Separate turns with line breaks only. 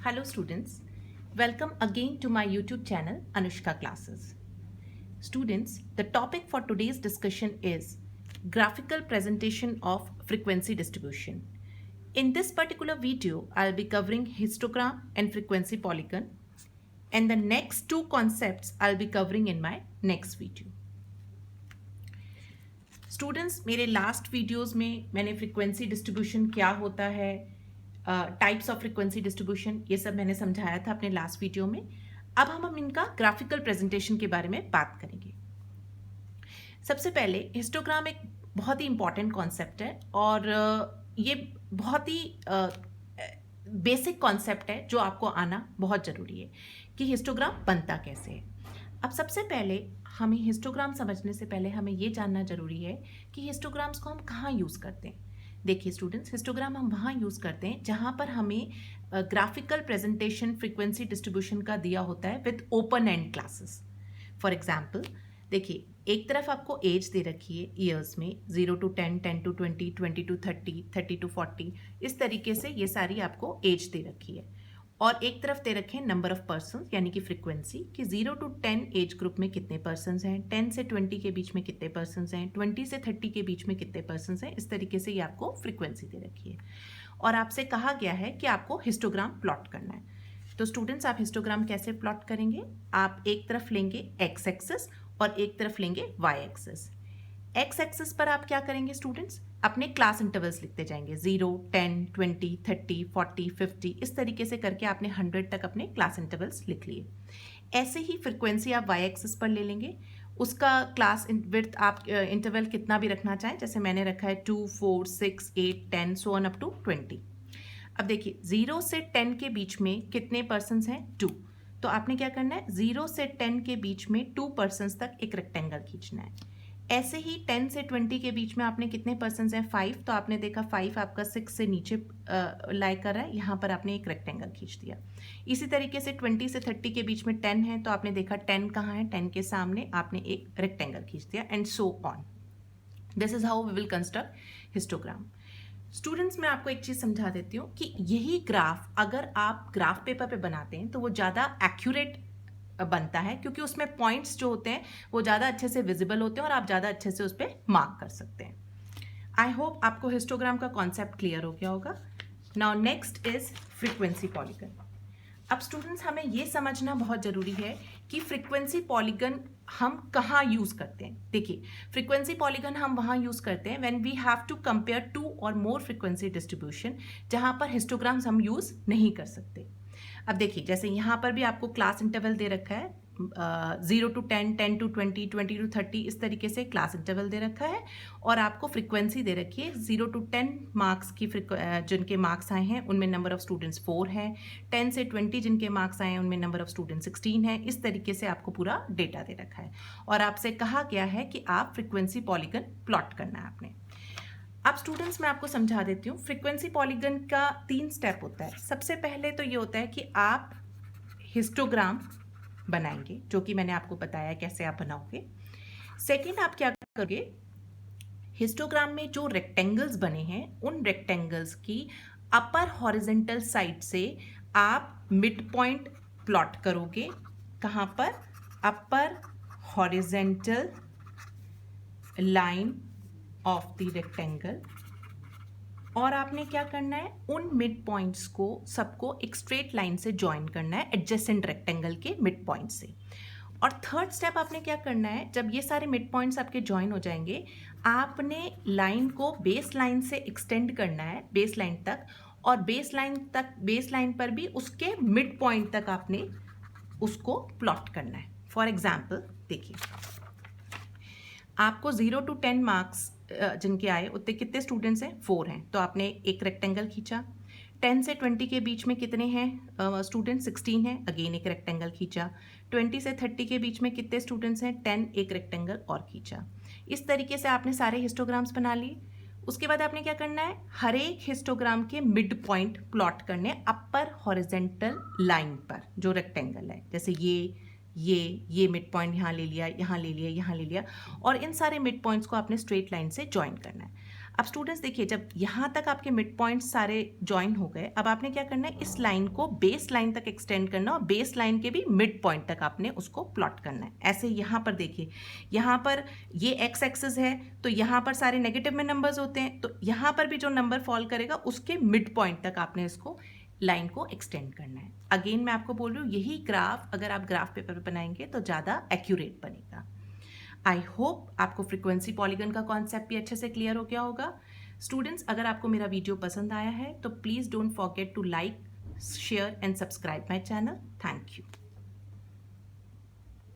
Hello students, welcome again to my YouTube channel Anushka Classes. Students, the topic for today's discussion is graphical presentation of frequency distribution. In this particular video, I'll be covering histogram and frequency polygon, and the next two concepts I'll be covering in my next video. Students, मेरे last videos में मैंने frequency distribution क्या होता है, types of frequency distribution, ये सब मैंने समझाया था अपने लास्ट वीडियो में. अब हम इनका ग्राफिकल प्रेजेंटेशन के बारे में बात करेंगे. सबसे पहले हिस्टोग्राम एक बहुत ही इंपॉर्टेंट कॉन्सेप्ट है और ये बहुत ही बेसिक कॉन्सेप्ट है जो आपको आना बहुत ज़रूरी है कि हिस्टोग्राम बनता कैसे है. अब सबसे पहले हमें हिस्टोग्राम समझने से पहले हमें ये जानना ज़रूरी है कि हिस्टोग्राम्स को हम कहाँ यूज़ करते हैं. देखिए स्टूडेंट्स, हिस्टोग्राम हम वहाँ यूज़ करते हैं जहाँ पर हमें ग्राफिकल प्रेजेंटेशन फ्रीक्वेंसी डिस्ट्रीब्यूशन का दिया होता है with open and classes. For example देखिए, एक तरफ आपको एज दे रखी है ईयर्स में 0 to 10, 10 to 20, 20 to 30, 30 to 40, इस तरीके से ये सारी आपको एज दे रखी है. और एक तरफ दे रखे हैं नंबर ऑफ पर्सन यानी कि फ्रीक्वेंसी कि 0 to 10 एज ग्रुप में कितने पर्सन हैं, 10 से 20 के बीच में कितने पर्सन हैं, 20 से 30 के बीच में कितने पर्सन हैं. इस तरीके से ये आपको फ्रीक्वेंसी दे रखी है और आपसे कहा गया है कि आपको हिस्टोग्राम प्लॉट करना है. तो स्टूडेंट्स, आप हिस्टोग्राम कैसे प्लॉट करेंगे? आप एक तरफ लेंगे एक्स एक्सिस और एक तरफ लेंगे वाई एक्सिस. एक्स एक्सिस पर आप क्या करेंगे स्टूडेंट्स? अपने क्लास इंटरवल्स लिखते जाएंगे. 0, 10, 20, 30, 40, 50, इस तरीके से करके आपने 100 तक अपने क्लास इंटरवल्स लिख लिए. ऐसे ही फ्रीक्वेंसी आप वाई एक्सिस पर ले लेंगे. उसका क्लास विड्थ आप इंटरवल कितना भी रखना चाहें, जैसे मैंने रखा है 2, 4, 6, 8, 10 सो ऑन अप टू 20. अब देखिए 0 से 10 के बीच में कितने पर्सन्स हैं? 2. तो आपने क्या करना है? 0 से 10 के बीच में 2 पर्सन्स तक एक रेक्टेंगल खींचना है. ऐसे ही 10 से 20 के बीच में आपने कितने पर्सन्स हैं? 5. तो आपने देखा 5 आपका 6 से नीचे लाई कर रहा है, यहाँ पर आपने एक रेक्टेंगल खींच दिया. इसी तरीके से 20 से 30 के बीच में 10 है, तो आपने देखा 10 कहाँ है? 10 के सामने आपने एक रेक्टेंगल खींच दिया and so on. This is how we will construct histogram. Students, मैं आपको एक चीज़ समझा देती हूँ कि यही ग्राफ अगर आप ग्राफ पेपर पे बनाते हैं तो वो ज़्यादा एक्यूरेट बनता है, क्योंकि उसमें पॉइंट्स जो होते हैं वो ज़्यादा अच्छे से विजिबल होते हैं और आप ज़्यादा अच्छे से उस पर मार्क कर सकते हैं. आई होप आपको हिस्टोग्राम का कॉन्सेप्ट क्लियर हो गया होगा. Now next is frequency polygon. अब स्टूडेंट्स, हमें ये समझना बहुत ज़रूरी है कि फ्रीक्वेंसी पॉलीगन हम कहाँ यूज़ करते हैं. देखिए, फ्रीक्वेंसी पॉलीगन हम वहाँ यूज़ करते हैं when we have to compare 2 और मोर फ्रीक्वेंसी डिस्ट्रीब्यूशन, जहाँ पर हिस्टोग्राम्स हम यूज़ नहीं कर सकते. अब देखिए, जैसे यहाँ पर भी आपको क्लास इंटरवल दे रखा है 0 to 10, 10 to 20, 20 to 30, इस तरीके से क्लास इंटरवल दे रखा है और आपको फ्रीक्वेंसी दे रखी है 0 to 10 मार्क्स की. जिनके मार्क्स आए हैं उनमें नंबर ऑफ स्टूडेंट्स 4 है. 10 से 20 जिनके मार्क्स आए हैं उनमें नंबर ऑफ स्टूडेंट्स 16 है. इस तरीके से आपको पूरा डेटा दे रखा है और आपसे कहा गया है कि आप फ्रीक्वेंसी पॉलीगन प्लॉट करना है आपने. अब स्टूडेंट्स, मैं आपको समझा देती हूँ. फ्रीक्वेंसी पॉलीगन का 3 स्टेप होता है. सबसे पहले तो ये होता है कि आप हिस्टोग्राम बनाएंगे, जो कि मैंने आपको बताया कैसे आप बनाओगे. सेकेंड, आप क्या करोगे? हिस्टोग्राम में जो रेक्टेंगल्स बने हैं उन रेक्टेंगल्स की अपर हॉरिजेंटल साइड से आप मिड पॉइंट प्लॉट करोगे. कहाँ पर? Upper horizontal line of the rectangle. और आपने क्या करना है? उन मिड पॉइंट्स को सबको एक स्ट्रेट लाइन से ज्वाइन करना है एडजेसेंट रेक्टेंगल के मिड पॉइंट से. और थर्ड स्टेप आपने क्या करना है? जब ये सारे मिड पॉइंट्स आपके ज्वाइन हो जाएंगे, आपने लाइन को बेस लाइन से एक्सटेंड करना है बेस लाइन तक, और बेस लाइन पर भी उसके मिड पॉइंट तक आपने उसको प्लॉट करना है. फॉर एग्जाम्पल देखिए, आपको 0 to 10 मार्क्स जिनके आए उतने कितने स्टूडेंट्स हैं? 4 हैं. तो आपने एक रेक्टेंगल खींचा. 10 से 20 के बीच में कितने हैं स्टूडेंट? 16 हैं. अगेन एक रेक्टेंगल खींचा. 20 से 30 के बीच में कितने स्टूडेंट्स हैं? 10. एक रेक्टेंगल और खींचा. इस तरीके से आपने सारे हिस्टोग्राम्स बना लिए. उसके बाद आपने क्या करना है? हर एक हिस्टोग्राम के मिड पॉइंट प्लॉट करने अपर हॉरिजेंटल लाइन पर जो रेक्टेंगल है. जैसे ये मिड पॉइंट यहाँ ले लिया, यहाँ ले लिया, यहाँ ले लिया, और इन सारे मिड पॉइंट्स को आपने स्ट्रेट लाइन से ज्वाइन करना है. अब स्टूडेंट्स देखिए, जब यहाँ तक आपके मिड पॉइंट्स सारे ज्वाइन हो गए, अब आपने क्या करना है, इस लाइन को बेस लाइन तक एक्सटेंड करना और बेस लाइन के भी मिड पॉइंट तक आपने उसको प्लॉट करना है। ऐसे यहाँ पर देखिए, यहाँ पर ये एक्स एक्सिस है, तो यहाँ पर सारे नेगेटिव में नंबर्स होते हैं, तो यहाँ पर भी जो नंबर फॉल करेगा उसके मिड पॉइंट तक आपने इसको लाइन को एक्सटेंड करना है। अगेन मैं आपको बोल रही हूँ, यही ग्राफ अगर आप ग्राफ पेपर पे बनाएंगे तो ज़्यादा एक्यूरेट बनेगा। आई होप आपको फ्रीक्वेंसी पॉलीगन का कॉन्सेप्ट भी अच्छे से क्लियर हो गया होगा। स्टूडेंट्स, अगर आपको मेरा वीडियो पसंद आया है तो please don't forget to like, share and subscribe my channel. Thank you.